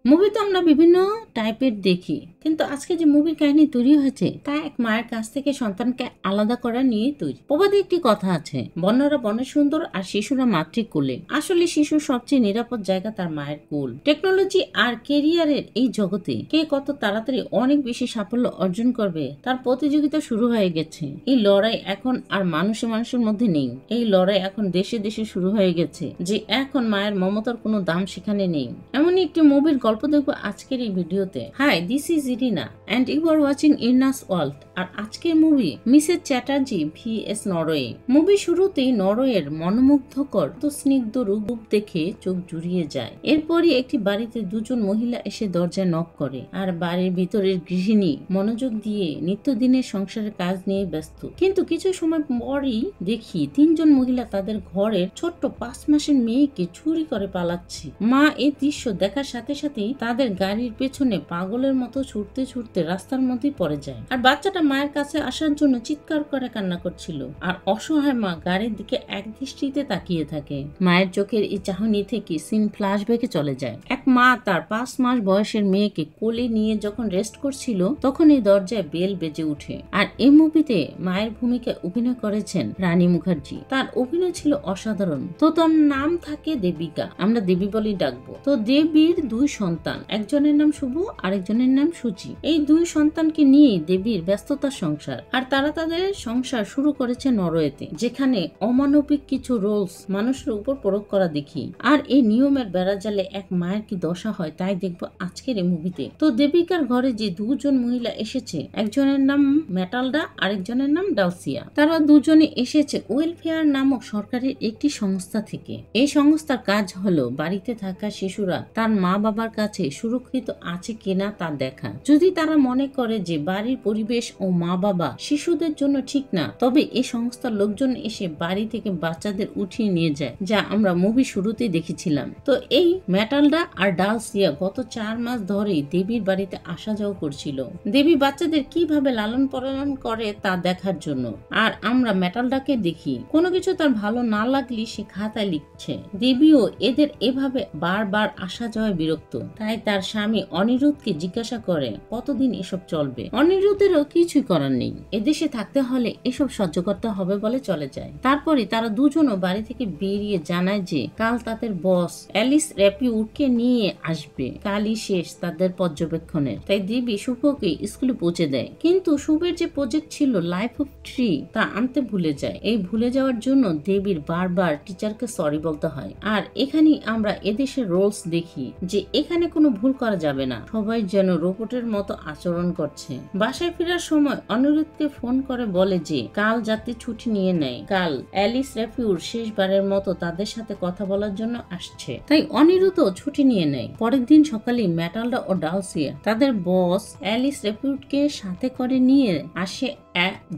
Movie তো আমরা বিভিন্ন টাইপের দেখি, কিন্তু আজকে যে মুভির কাহিনী তৈরি হয়েছে তা এক মায়ের কাছ থেকে সন্তানকে আলাদা করা নিয়ে তৈরি। প্রবাদে একটি কথা আছে, বন্যরা বনে সুন্দর আর শিশুরা মাতৃকোলে। আসলে শিশুর সবচেয়ে নিরাপদ জায়গা তার মায়ের কোল। টেকনোলজি আর কেরিয়ারের এই জগতে কে কত তাড়াতাড়ি অনেক বেশি সাফল্য অর্জন করবে তার প্রতিযোগিতা শুরু হয়ে গেছে। এই লড়াই এখন আর মানুষের মধ্যে নেই, এই লড়াই এখন দেশে দেশে শুরু হয়ে গেছে, যে এখন মায়ের মমতার কোনো দাম সেখানে নেই। এমনই একটি মুভির গল্প দেখবো আজকের এই ভিডিওতে। Hi, this is Irina and you are watching Irina's world. আর আজকের movie Mrs Chatterjee vs Norway. Movie শুরুতেই নরওয়ের মনোমুগ্ধকর তো স্নিগ্ধ রূপ দেখে চোখ জুড়িয়ে যায়। এরপরই একটি বাড়িতে দুজন মহিলা এসে দরজায় নক করে, আর বাড়ির ভিতরের গৃহিণী মনোযোগ দিয়ে নিত্যদিনের সংসারের কাজ নিয়ে ব্যস্ত। কিন্তু কিছু সময় পরই দেখি তিনজন মহিলা তাদের ঘরের ছোট্ট 5 মাসের মেয়েকে চুরি করে পালাচ্ছে। মা এই দৃশ্য দেখার সাথে সাথেই তাদের গাড়ির পেছনে পাগলের মতো ছুটতে ছুটতে রাস্তার মধ্যেই পড়ে যায়। আর বাচ্চাটা মায়ের কাছে আসার জন্য চিৎকার করে কান্না করছিল, আর অসহায় মা গাড়ির দিকে এক দৃষ্টিতে তাকিয়ে থাকে। মায়ের চোখের এই চাহনি থেকে সিন ফ্ল্যাশব্যাকে চলে যায়। এক মা তার 5 মাস বয়সের মেয়েকে কোলে নিয়ে যখন রেস্ট করছিল তখন এই দরজায় বেল বেজে উঠে। আর এই মুভিতে মায়ের ভূমিকায় অভিনয় করেছেন রানী মুখার্জি। তার অভিনয় ছিল অসাধারণ। তো তার নাম থাকে দেবিকা, আমরা দেবী বলেই ডাকবো। তো দেবীর 2 সন্তান, একজনের নাম শুভ আরেকজনের নাম সুচি। এই 2 সন্তানকে নিয়ে দেবীর ব্যস্ততার সংসার। আর তারা তাদের সংসার শুরু করেছে নরওয়েতে, যেখানে অমানবিক কিছু রোলস মানুষের উপর প্রয়োগ করা দেখি। আর এই নিয়মের বেড়াজালে এক মায়ের কি দশা হয় তাই দেখবো আজকের এই মুভিতে। তো দেবিকার ঘরে যে 2 জন মহিলা এসেছে, একজনের নাম মেটালডা আরেকজনের নাম ডালসিয়া। তারা দুজনে এসেছে ওয়েলফেয়ার নামক সরকারের একটি সংস্থা থেকে। এই সংস্থার কাজ হলো বাড়িতে থাকা শিশুরা তার মা বাবার কাছে সুরক্ষিত আছে কিনা তা দেখা। যদি তারা মনে করে যে বাড়ির পরিবেশ ও মা বাবা শিশুদের জন্য ঠিক না, তবে এই সংস্থার লোকজন এসে বাড়ি থেকে বাচ্চাদের উঠিয়ে নিয়ে যায়, যা আমরা মুভি শুরুতেই দেখেছিলাম। তো এই মেটালডা আর ডালসিয়া গত 4 মাস ধরেই দেবীর বাড়িতে আসা যাওয়া করছিল, দেবী বাচ্চাদের কিভাবে লালন পালন করে তা দেখার জন্য। আর আমরা মেটালডাকে দেখি কোনো কিছু তার ভালো না লাগলে সে খাতায় লিখছে। দেবীও এদের এভাবে বারবার আসা যাওয়ায় বিরক্ত, তাই তার স্বামী অনিরুদ্ধকে জিজ্ঞাসা করে কতদিন এসব চলবে। অনিরুদ্ধেরও কিছুই করার নেই, এদেশে থাকতে হলে এসব সহ্য করতে হবে বলে চলে যায়। তারপরে তারা দুজনও বাড়ি থেকে বেরিয়ে জানায় যে কাল তাদের বস অ্যালিস র্যাপিউডকে নিয়ে আসবে, কালই শেষ তাদের পর্যবেক্ষণের। তাই দেবী শুভকে স্কুলে পৌঁছে দেয়, কিন্তু শুভের যে প্রজেক্ট ছিল লাইফ অফ ট্রি তা আনতে ভুলে যায়। এই ভুলে যাওয়ার জন্য দেবীর বারবার টিচারকে সরি বলতে হয়। আর এখানেই আমরা এদেশের রোলস দেখি যে এখানে কোনো ভুল করা যাবে না, সবাই যেন রোবটের মতো আচরণ করছে। বাসায় ফেরার সময় অনিরুদ্ধকে ফোন করে বলে যে কাল যাতে ছুটি নিয়ে নেয়, কাল অ্যালিস র্যাপিউড শেষবারের মতো তাদের সাথে কথা বলার জন্য আসছে। তাই অনিরুদ্ধ ছুটি নিয়ে নেয়। পরের দিন সকালে মেটালডা ও ডালসিয়া তাদের বস অ্যালিস র্যাপিউডকে সাথে করে নিয়ে আসে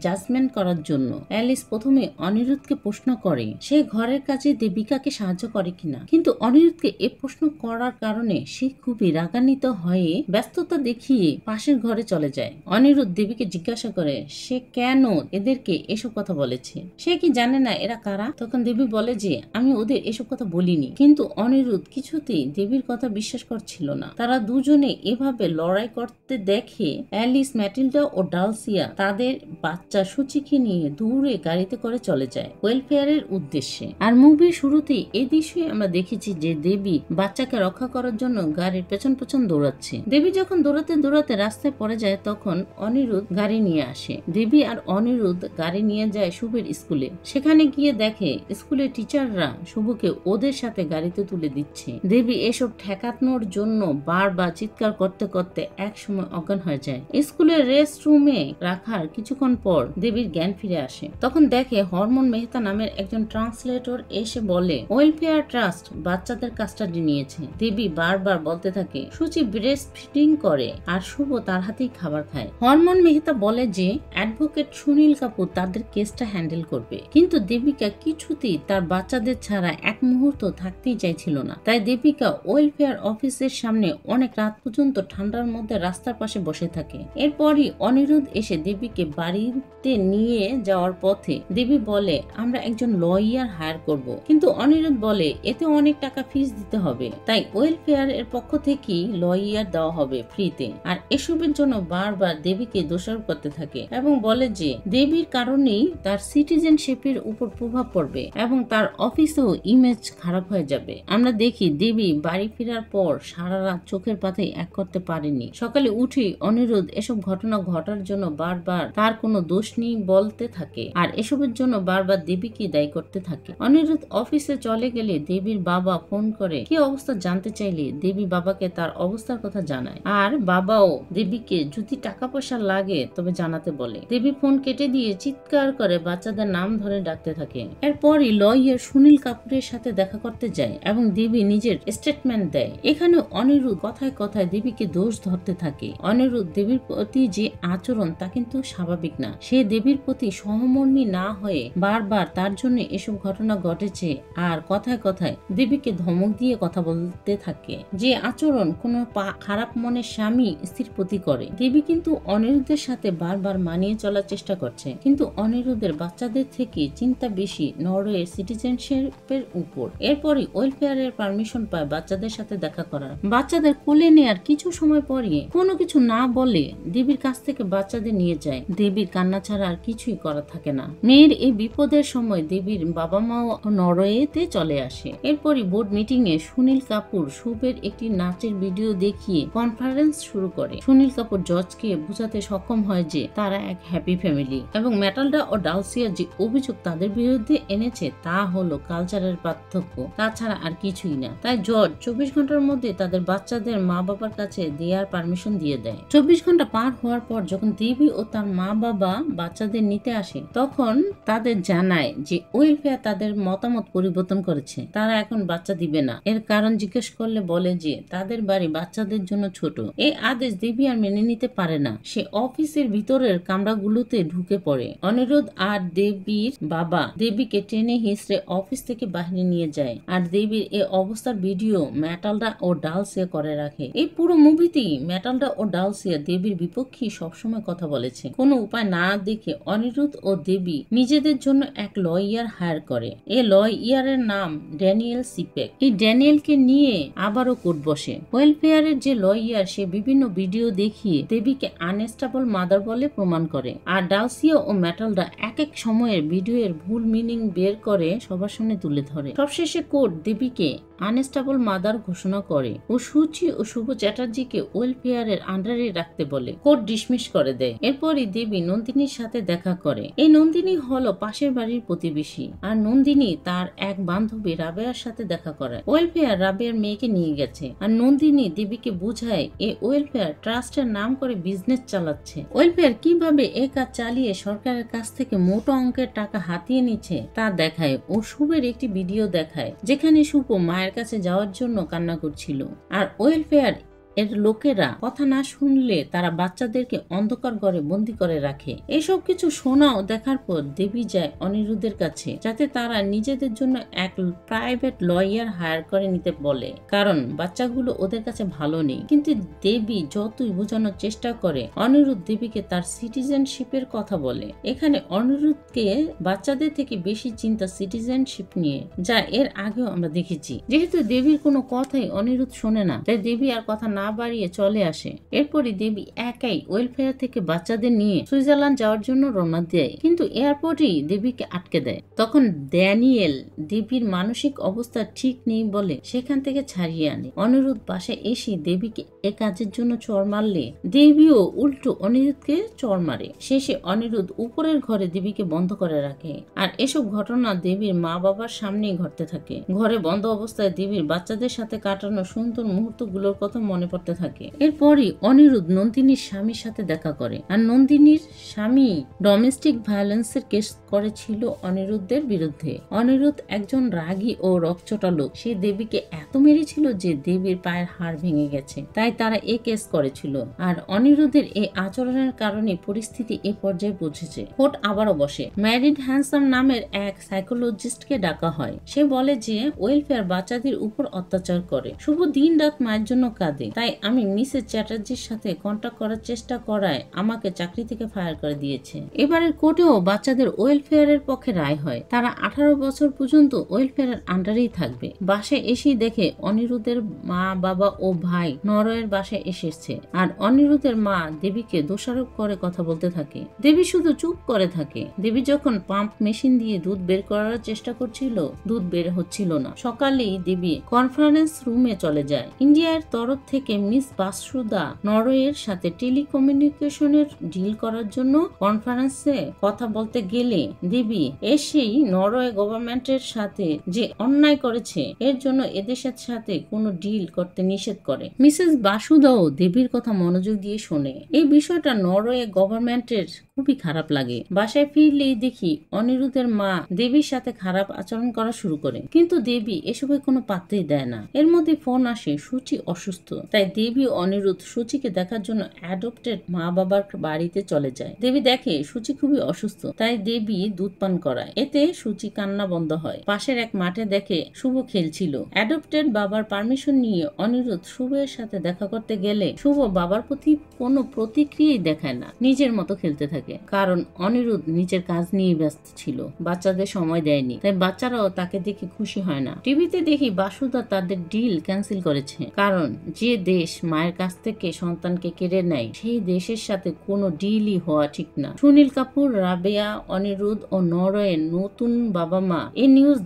জাজমেন্ট করার জন্য। অ্যালিস প্রথমে অনিরুদ্ধকে প্রশ্ন করে সে ঘরের কাজে দেবিকাকে সাহায্য করে কিনা, কিন্তু অনিরুদ্ধকে এ প্রশ্ন করার কারণে সে খুবই রাগান্বিত হয়ে ব্যস্ততা দেখিয়ে পাশের ঘরে চলে যায়। অনিরুদ্ধ দেবীকে জিজ্ঞাসা করে সে কেন এদেরকে এসব কথা বলেছে, সে কি জানে না এরা কারা। তখন দেবী বলে যে আমি ওদের এসব কথা বলিনি, কিন্তু অনিরুদ্ধ কিছুতেই দেবীর কথা বিশ্বাস করছিল না। তারা দুজনে এভাবে লড়াই করতে দেখে অ্যালিস, ম্যাটিল্ডা ও ডালসিয়া তাদের বাচ্চা সুচিকে নিয়ে দূরে গাড়িতে করে চলে যায় ওয়েলফেয়ারের উদ্দেশ্যে। আর মুভির শুরুতেই এই দৃশ্যে আমরা দেখেছি যে দেবী বাচ্চাকে রক্ষা করার জন্য গাড়ির পেছন পেছন দৌড়াচ্ছে। দেবী যখন দৌড়াতে দৌড়াতে রাস্তায় পড়ে যায় তখন অনিরুদ্ধ গাড়ি নিয়ে আসে। দেবী আর অনিরুদ্ধ গাড়ি নিয়ে যায় শুভের স্কুলে। সেখানে গিয়ে দেখে স্কুলের টিচাররা শুভকে ওদের সাথে গাড়িতে তুলে দিচ্ছে। দেবী এসব ঠেকানোর জন্য বারবার চিৎকার করতে করতে এক সময় অজ্ঞান হয়ে যায়। স্কুলের রেস্ট রুমে রাখার কিছুক্ষণ পর দেবীর জ্ঞান ফিরে আসে। তখন দেখে হরমোন মেহতা নামের একজন ট্রান্সলেটর এসে বলে ওয়েলফেয়ার ট্রাস্ট বাচ্চাদের কাস্টাডি নিয়েছে। দেবী বারবার বলতে থাকে সুচি ব্রেস্ট ফিডিং করে আর শুভ তার হাতেই খাবার খায়। হরমোন মেহতা বলে যে অ্যাডভোকেট সুনীল কাপুর তাদের কেসটা হ্যান্ডেল করবে, কিন্তু দেবিকা কিছুতেই তার বাচ্চাদের ছাড়া এক মুহূর্ত থাকতেই চাইছিল না। তাই দেবিকা ওয়েলফেয়ার অফিসের সামনে অনেক রাত পর্যন্ত ঠান্ডার মধ্যে রাস্তার পাশে বসে থাকে। এরপরই অনিরুদ্ধ এসে দেবীকে বাড়ি বাড়িতে নিয়ে যাওয়ার পথে দেবী বলে আমরা একজন লয়ার হায়ার করব, কিন্তু অনিরুদ্ধ বলে এতে অনেক টাকা ফিস দিতে হবে, তাই ওয়েলফেয়ার এর পক্ষ থেকেই লয়ার দেওয়া হবে ফ্রিতে। আর এসবের জন্য বারবার দেবীকে দোষারোপ করতে থাকে এবং বলে যে দেবীর কারণেই তার সিটিজেনশিপের উপর প্রভাব পড়বে এবং তার অফিসেও ইমেজ খারাপ হয়ে যাবে। আমরা দেখি দেবী বাড়ি ফেরার পর সারা রাত চোখের পাতায় এক করতে পারেনি। সকালে উঠেই অনিরুদ্ধ এসব ঘটনা ঘটার জন্য বারবার তার কোনো দোষ নেই বলতে থাকে আর এসবের জন্য বারবার দেবীকে দায়ী করতে থাকে। অনিরুদ্ধ অফিসে চলে গেলে দেবীর বাবা ফোন করে কি অবস্থা জানতে চাইলে দেবী বাবাকে তার অবস্থার কথা জানায় আর বাবাও দেবীকে যদি টাকা পয়সা লাগে তবে জানাতে বলে। দেবী ফোন কেটে দিয়ে চিৎকার করে বাচ্চাদের নাম ধরে ডাকতে থাকে। এরপরই লয়ার সুনীল কাপুরের সাথে দেখা করতে যায় এবং দেবী নিজের স্টেটমেন্ট দেয়। এখানে অনিরুদ্ধ কথায় কথায় দেবীকে দোষ ধরতে থাকে। অনিরুদ্ধ দেবীর প্রতি যে আচরণ তা কিন্তু স্বাভাবিক না। সে দেবীর প্রতি সহমর্মী না হয়ে বারবার তার জন্য এসব ঘটনা ঘটেছে আর কথায় কথায় দেবীকে ধমক দিয়ে কথা বলতে থাকে, যে আচরণ কোনো খারাপ মনের স্বামী স্ত্রীর প্রতি করে। দেবী কিন্তু অনিরুদ্ধের সাথে বারবার মানিয়ে চলার চেষ্টা করছে, কিন্তু অনিরুদ্ধের বাচ্চাদের থেকে চিন্তা বেশি নরওয়ে সিটিজেনশিপের উপর। এরপরই ওয়েলফেয়ারের পারমিশন পায় বাচ্চাদের সাথে দেখা করার। বাচ্চাদের কোলে নেয়ার কিছু সময় পরে কোনো কিছু না বলে দেবীর কাছ থেকে বাচ্চাদের নিয়ে যায়। দেবীর কান্না ছাড়া আর কিছুই করা থাকে না। মেয়ের এই বিপদের সময় দেবীর বাবা মাও নরওয়েতে চলে আসে। এরপরই বোর্ড মিটিং এ সুনীল কাপুর শুভের একটি নাচের ভিডিও দেখিয়ে কনফারেন্স শুরু করে। সুনীল কাপুর জজকে বোঝাতে সক্ষম হয় যে তারা এক হ্যাপি ফ্যামিলি এবং ম্যাটালডা ও ডালসিয়া যে অভিযোগ তাদের বিরুদ্ধে এনেছে তা হলো কালচারের পার্থক্য, তাছাড়া আর কিছুই না। তাই জজ 24 ঘন্টার মধ্যে তাদের বাচ্চাদের মা বাবার কাছে দেওয়ার পারমিশন দিয়ে দেয়। 24 ঘন্টা পার হওয়ার পর যখন দেবী ও তার মা বাবা বাচ্চাদের নিতে আসে তখন তাদের জানায় যে ওয়েলফেয়ার তাদের মতামত পরিবর্তন করেছে, তারা এখন বাচ্চা দিবে না। এর কারণ জিজ্ঞেস করলে বলে যে তাদের বাড়ি বাচ্চাদের জন্য ছোট। এই আদেশ দেবী আর মেনে নিতে পারে না। সে অফিসের ভিতরের কামরাগুলোতে ঢুকে পড়ে। অনিরুদ্ধ আর দেবীর বাবা দেবীকে টেনে হিঁচড়ে অফিস থেকে বাইরে নিয়ে যায় আর দেবীর এই অবস্থার ভিডিও ম্যাটালডা ও ডালসিয়া করে রাখে। এই পুরো মুভিতেই ম্যাটালডা ও ডালসিয়া দেবীর বিপক্ষে সবসময় কথা বলেছে। কোনো উপায় না দেখে অনিরুদ্ধ ও দেবী নিজেদের জন্য এক লয়ার হায়ার করে। এই লয়ারের নাম ড্যানিয়েল সিপেক। এই ড্যানিয়েলকে নিয়ে আবারও কোর্ট বসে। ওয়েলফেয়ারের যে লয়ার সে বিভিন্ন ভিডিও দেখিয়ে দেবীকে আনস্টেবল মাদার বলে প্রমাণ করে আর ডালসিয়া ও ম্যাটালডা এক এক সময়ের ভিডিওর ভুল মিনিং বের করে সবার সামনে তুলে ধরে। সবশেষে কোর্ট দেবীকে আনস্টেবল মাদার ঘোষণা করে ও সুচি ও শুভ চ্যাটার্জিকে ওয়েলফেয়ারের আন্ডারে রাখতে বলে। কোর্ট ডিসমিস করে দেয়। এরপরই দেবী নন্দিনীর সাথে দেখা করে। এই নন্দিনী হলো পাশের বাড়ির প্রতিবেশী আর নন্দিনী তার এক বান্ধবী রাবেয়ার সাথে দেখা করে। ওয়েলফেয়ার রাবেয়ার মেয়েকে নিয়ে গেছে আর নন্দিনী দেবীকে বুঝায় এই ওয়েলফেয়ার ট্রাস্টের নাম করে বিজনেস চালাচ্ছে। ওয়েলফেয়ার কিভাবে এই কাজ চালিয়ে সরকারের কাছ থেকে মোটা অঙ্কের টাকা হাতিয়ে নিচ্ছে তা দেখায় ও শুভের একটি ভিডিও দেখায় যেখানে শুভ মায়ের কাছে যাওয়ার জন্য কান্না করছিল আর ওয়েলফেয়ার এর লোকেরা কথা না শুনলে তারা বাচ্চাদেরকে অন্ধকার ঘরে বন্দি করে রাখে। এসব কিছু শোনা ও দেখার পর দেবী যায় অনিরুদ্ধের কাছে যাতে তারা নিজেদের জন্য এক প্রাইভেট লয়ার হায়ার করে নিতে বলে, কারণ বাচ্চাগুলো ওদের কাছে ভালো নেই। কিন্তু দেবী যতই বোঝানোর চেষ্টা করে অনিরুদ্ধ দেবীকে তার সিটিজেনশিপের কথা বলে। এখানে অনিরুদ্ধকে বাচ্চাদের থেকে বেশি চিন্তা সিটিজেনশিপ নিয়ে, যা এর আগেও আমরা দেখেছি। যেহেতু দেবীর কোনো কথাই অনিরুদ্ধ শোনে না তাই দেবী আর কথা না বাড়িয়ে চলে আসে। এরপরই দেবী একাই ওয়েলফেয়ার থেকে বাচ্চাদের নিয়ে সুইজারল্যান্ড যাওয়ার জন্য রওনা দেয়, কিন্তু এয়ারপোর্টেই দেবীকে আটকে দেয়। তখন ড্যানিয়েল দেবীর মানসিক অবস্থা ঠিক নেই বলে সেখান থেকে ছাড়িয়ে আনে। অনিরুদ্ধ পাশে এসে দেবীকে এ কাজের জন্য চড় মারলে দেবীও উল্টো অনিরুদ্ধকে চড় মারে। শেষে অনিরুদ্ধ উপরের ঘরে দেবীকে বন্ধ করে রাখে আর এসব ঘটনা দেবীর মা বাবার সামনেই ঘটতে থাকে। ঘরে বন্ধ অবস্থায় দেবীর বাচ্চাদের সাথে কাটানো সুন্দর মুহূর্তগুলোর কথা মনে পড়তে থাকে। এরপরই অনিরুদ্ধ নন্দিনীর স্বামীর সাথে দেখা করে আর নন্দিনীর স্বামী ডোমেস্টিক ভায়োলেন্সের কেস করেছিল অনিরুদ্ধের বিরুদ্ধে। অনিরুদ্ধ একজন রাগী ও রকচটা লোক। সে দেবীকে এত মেরেছিল যে দেবীর পায়ের হাড় ভেঙে গেছে, তাই তারা এ কেস করেছিল। আর অনিরুদ্ধের এই আচরণের কারণে পরিস্থিতি এ পর্যায়ে পৌঁছেছে। কোর্ট আবারও বসে। ম্যারিড হ্যান্ডসাম নামের এক সাইকোলজিস্টকে ডাকা হয়। সে বলে যে ওয়েলফেয়ার বাচ্চাদের উপর অত্যাচার করে। শুভ দিন রাত মায়ের জন্য কাঁদে, তাই আমি মিসেস চ্যাটার্জির সাথে কন্ট্যাক্ট করার চেষ্টা করায় আমাকে চাকরি থেকে ফায়ার করে দিয়েছে। এবারের কোর্টেও বাচ্চাদের ওয়েলফেয়ারের পক্ষে রায় হয়। তারা 18 বছর পর্যন্ত ওয়েলফেয়ারের আন্ডারেই থাকবে। বাসায় এসেই দেখে অনিরুদ্ধের মা, বাবা ও ভাই নরওয়ের বাসায় এসেছে। আর অনিরুদ্ধের মা দেবীকে দোষারোপ করে কথা বলতে থাকে। দেবী শুধু চুপ করে থাকে। দেবী যখন পাম্প মেশিন দিয়ে দুধ বের করার চেষ্টা করছিল, দুধ বের হচ্ছিল না। সকালেই দেবী কনফারেন্স রুমে চলে যায়। ইন্ডিয়ার তরফ থেকে মিস বাসুদা নরওয়ের সাথে টেলিকমিউনিকেশনের ডিল করার জন্য কনফারেন্সে কথা বলতে গেলে দেবী এসেই নরওয়ে গভর্নমেন্টের সাথে যে অন্যায় করেছে এর জন্য এদেশের সাথে কোনো ডিল করতে নিষেধ করে। মিসেস বাসুদাও দেবীর কথা মনোযোগ দিয়ে শোনে। এই বিষয়টা নরওয়ে গভর্নমেন্টের খুবই খারাপ লাগে। বাসায় ফিরলেই দেখি অনিরুদ্ধের মা দেবীর সাথে খারাপ আচরণ করা শুরু করে, কিন্তু দেবী এসবে কোনো পাত্রই দেয় না। এর মধ্যে ফোন আসে সুচি অসুস্থ, তাই দেবী অনিরুদ্ধ সুচিকে দেখার জন্য অ্যাডপ্টেড মা বাবার বাড়িতে চলে যায়। দেবী দেখে সুচি খুবই অসুস্থ, তাই দেবী দুধ পান করায়। এতে সুচি কান্না বন্ধ হয়। পাশের এক মাঠে দেখে শুভ খেলছিল। অ্যাডপ্টেড বাবার পারমিশন নিয়ে অনিরুদ্ধ শুভের সাথে দেখা করতে গেলে শুভ বাবার প্রতি কোনো প্রতিক্রিয়াই দেখায় না, নিজের মতো খেলতে থাকে। কারণ অনিরুদ্ধ নিজের কাজ নিয়ে ব্যস্ত ছিল, বাচ্চাদের সময় দেয়নি, তাই বাচ্চারাও তাকে দেখে খুশি হয় না। টিভিতে দেখি বাসুদা তাদের ডিল ক্যান্সেল করেছে, কারণ যে দেশ মায়ের কাছ থেকে সন্তানকে কেড়ে নেয় সেই দেশের সাথে কোনো ডিলই হওয়া ঠিক না। সুনীল কাপুর, রাবেয়া, অনিরুদ্ধ ও নরওয়ের নতুন বাবা মা এই নিউজ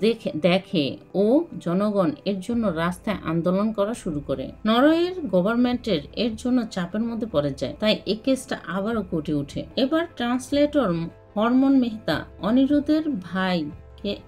দেখে ও জনগণ এর জন্য রাস্তায় আন্দোলন করা শুরু করে। নরওয়ের গভর্নমেন্টের এর জন্য চাপের মধ্যে পড়ে যায়, তাই এই কেসটা আবারও কোর্টে ওঠে। এবার ট্রান্সলেটর হরমন মেহতা অনিরুদ্ধের ভাই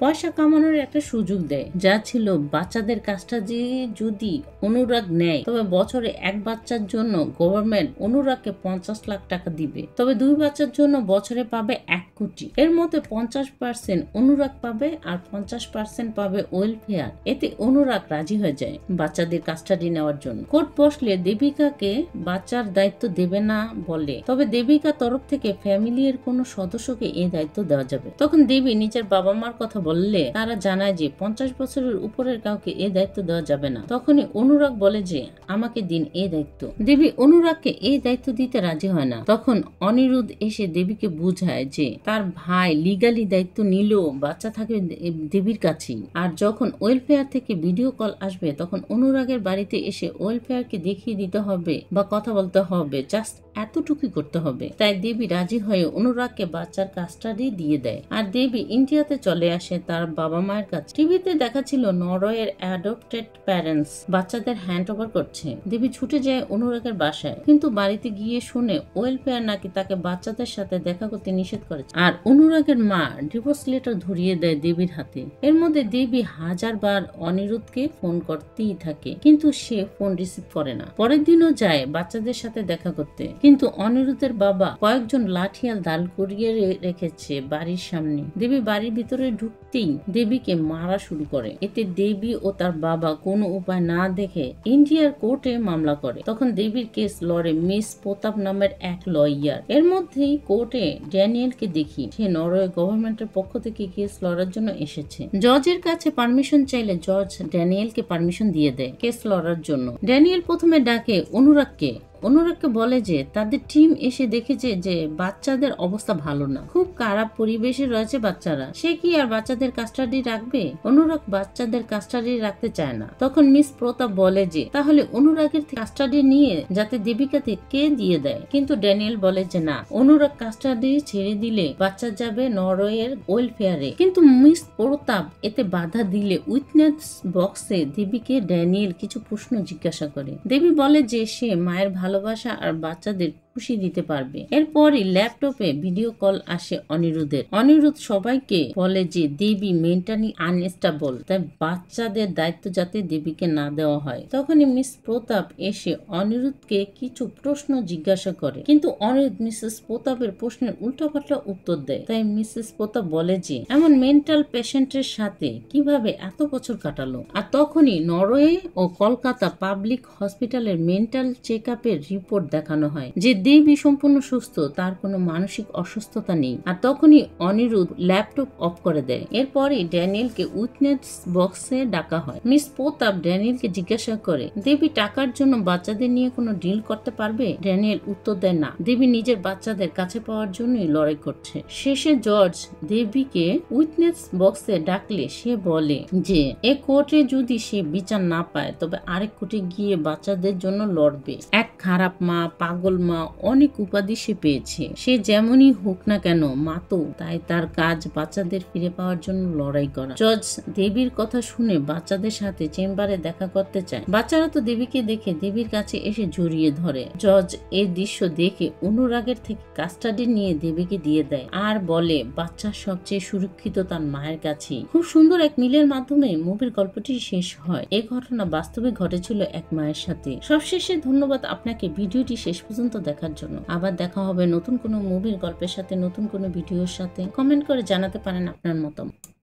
পয়সা কামানোর একটা সুযোগ দেয়, যা ছিল বাচ্চাদের কাজটা যে যদি অনুরাগ নেয় তবে বছরে এক বাচ্চার জন্য গভর্নমেন্ট অনুরাগকে 50 লাখ টাকা দিবে, তবে 2 বাচ্চার জন্য বছরে পাবে 1 কোটি। এর মধ্যে 50% অনুরাগ পাবে আর 50% পাবে ওয়েলফেয়ার। এতে অনুরাগ রাজি হয়ে যায় বাচ্চাদের কাস্টাডি নেওয়ার জন্য। কোর্ট বসলে দেবিকাকে বাচ্চার দায়িত্ব দেবে না বলে, তবে দেবিকার তরফ থেকে ফ্যামিলির কোনো সদস্যকে এই দায়িত্ব দেওয়া যাবে। তখন দেবী নিজের বাবা মার কথা বললে তারা জানায় যে 50 বছরের উপরের কাউকে এই দায়িত্ব দেওয়া যাবে না। তখনই অনুরাগ বলে যে আমাকে দিন এই দায়িত্ব। দেবী অনুরাগকে এই দায়িত্ব দিতে রাজি হয় না। তখন অনিরুদ্ধ এসে দেবীকে বুঝায় যে তার ভাই লিগালি দায়িত্ব নিলেও বাচ্চা থাকবে দেবীর কাছেই। আর যখন ওয়েলফেয়ার থেকে ভিডিও কল আসবে তখন অনুরাগের বাড়িতে এসে ওয়েলফেয়ারকে দেখিয়ে দিতে হবে বা কথা বলতে হবে, জাস্ট এতটুকুই করতে হবে। তাই দেবী রাজি হয়ে অনুরাগকে বাচ্চার কাস্টাডি দিয়ে দেয়। আর দেবী ইন্ডিয়াতে চলে আসে তার বাবা মায়ের কাছে। টিভিতে দেখাচ্ছিল নরওয়ের অ্যাডপ্টেড প্যারেন্টস বাচ্চাদের হ্যান্ড ওভার করছে। দেবী ছুটে যায় অনুরাগের বাসায়, কিন্তু বাড়িতে গিয়ে শুনে ওয়েলফেয়ার নাকি তাকে বাচ্চাদের সাথে দেখা করতে নিষেধ করেছে। আর অনুরাগের মা ডিভোর্স লেটার ধরিয়ে দেয় দেবীর হাতে। এর মধ্যে দেবী হাজারবার অনিরুদ্ধকে ফোন করতেই থাকে, কিন্তু সে ফোন রিসিভ করে না। পরের দিনও যায় বাচ্চাদের সাথে দেখা করতে, কিন্তু অনিরুদ্ধের বাবা কয়েকজন লাঠিয়াল দাল করিয়ে রেখেছে বাড়ির সামনে। দেবী বাড়ির ভিতরে ঢুকতেই দেবীকে মারা শুরু করে। এতে দেবী ও তার বাবা কোনো উপায় না দেখে ইন্ডিয়ার কোর্টে মামলা করে। তখন দেবীর কেস লড়ে মিস প্রতাপ নামের এক লয়ার। এর মধ্যেই কোর্টে ড্যানিয়েলকে দেখি, সে নরওয়ে গভর্নমেন্টের পক্ষ থেকে কেস লড়ার জন্য এসেছে। জজের কাছে পারমিশন চাইলে জজ ড্যানিয়েলকে পারমিশন দিয়ে দেয় কেস লড়ার জন্য। ড্যানিয়েল প্রথমে ডাকে অনুরাগকে বলে যে তাদের টিম এসে দেখেছে যে বাচ্চাদের অবস্থা ভালো না, খুব খারাপ পরিবেশে রয়েছে বাচ্চারা। সে কি আর বাচ্চাদের কাস্টাডি রাখবে? অনুরাগ বাচ্চাদের কাস্টাডি রাখতে চায় না। তখন মিস প্রতাপ বলে যে তাহলে অনুরাগের কাস্টাডি নিয়ে যাতে দেবিকাতে কে দিয়ে দেয়, কিন্তু ড্যানিয়েল বলে যে না, অনুরাগ কাস্টাডি ছেড়ে দিলে বাচ্চা যাবে নরওয়ের ওয়েলফেয়ারে। কিন্তু মিস প্রতাপ এতে বাধা দিলে উইটনেস বক্সে দেবীকে ড্যানিয়েল কিছু প্রশ্ন জিজ্ঞাসা করে। দেবী বলে যে সে মায়ের ভালোবাসা আর বাচ্চাদের খুশি দিতে পারবে। এরপরই ল্যাপটপে ভিডিও কল আসে অনিরুদ্ধের। অনিরুদ্ধ সবাইকে বলে যে দেবী মেন্টালি আনস্টেবল, তাই বাচ্চাদের দায়িত্ব যাতে দেবীকে না দেওয়া হয়। তখনই মিস প্রতাপ এসে অনিরুদ্ধকে কিছু প্রশ্ন জিজ্ঞাসা করে, কিন্তু অনিরুদ্ধ মিসেস প্রতাপের প্রশ্নের উল্টাপাল্টা উত্তর দেয়। তাই মিসেস প্রতাপ বলে যে এমন মেন্টাল পেশেন্টের সাথে কিভাবে এত বছর কাটালো। আর তখনই নরওয়ে ও কলকাতা পাবলিক হসপিটালের মেন্টাল চেক আপের রিপোর্ট দেখানো হয় যে দেবী সম্পূর্ণ সুস্থ, তার কোনো মানসিক অসুস্থতা নেই। আর তখনই অনিরুদ্ধ ল্যাপটপ অফ করে দেয়। এরপরই ড্যানিয়েলকে উইটনেস বক্সে ডাকা হয়। মিস প্রতাপ ড্যানিয়েলকে জিজ্ঞাসা করে, দেবী টাকার জন্য বাচ্চাদের নিয়ে কোনো ডিল করতে পারবে? ড্যানিয়েল উত্তর দেয় না, দেবী নিজের বাচ্চাদের কাছে পাওয়ার জন্যই লড়াই করছে। শেষে জর্জ দেবীকে উইটনেস বক্সে ডাকলে সে বলে যে এ কোর্টে যদি সে বিচার না পায় তবে আরেক কোর্টে গিয়ে বাচ্চাদের জন্য লড়বে। এক খারাপ মা, পাগল মা, অনেক উপাধি সে পেয়েছে। সে যেমনই হোক না কেন মা তো, তাই তার কাজ বাচ্চাদের ফিরে পাওয়ার জন্য লড়াই করা। জর্জ দেবীর কথা শুনে বাচ্চাদের সাথে চেম্বারে দেখা করতে চায়। বাচ্চারা তো দেবীকে দেখে দেবীর কাছে এসে জড়িয়ে ধরে। জর্জ এই দৃশ্য দেখে অনুরাগের থেকে কাস্টাডি নিয়ে দেবীকে দিয়ে দেয় আর বলে বাচ্চা সবচেয়ে সুরক্ষিত তার মায়ের কাছেই। খুব সুন্দর এক মিলের মাধ্যমে মুভির গল্পটি শেষ হয়। এই ঘটনা বাস্তবে ঘটেছিল এক মায়ের সাথে। সবশেষে ধন্যবাদ আপনাকে ভিডিওটি শেষ পর্যন্ত দেখার জন্য। আবার দেখা হবে নতুন কোনো মুভির গল্পের সাথে, নতুন কোনো ভিডিওর সাথে। কমেন্ট করে জানাতে পারেন আপনার মতামত।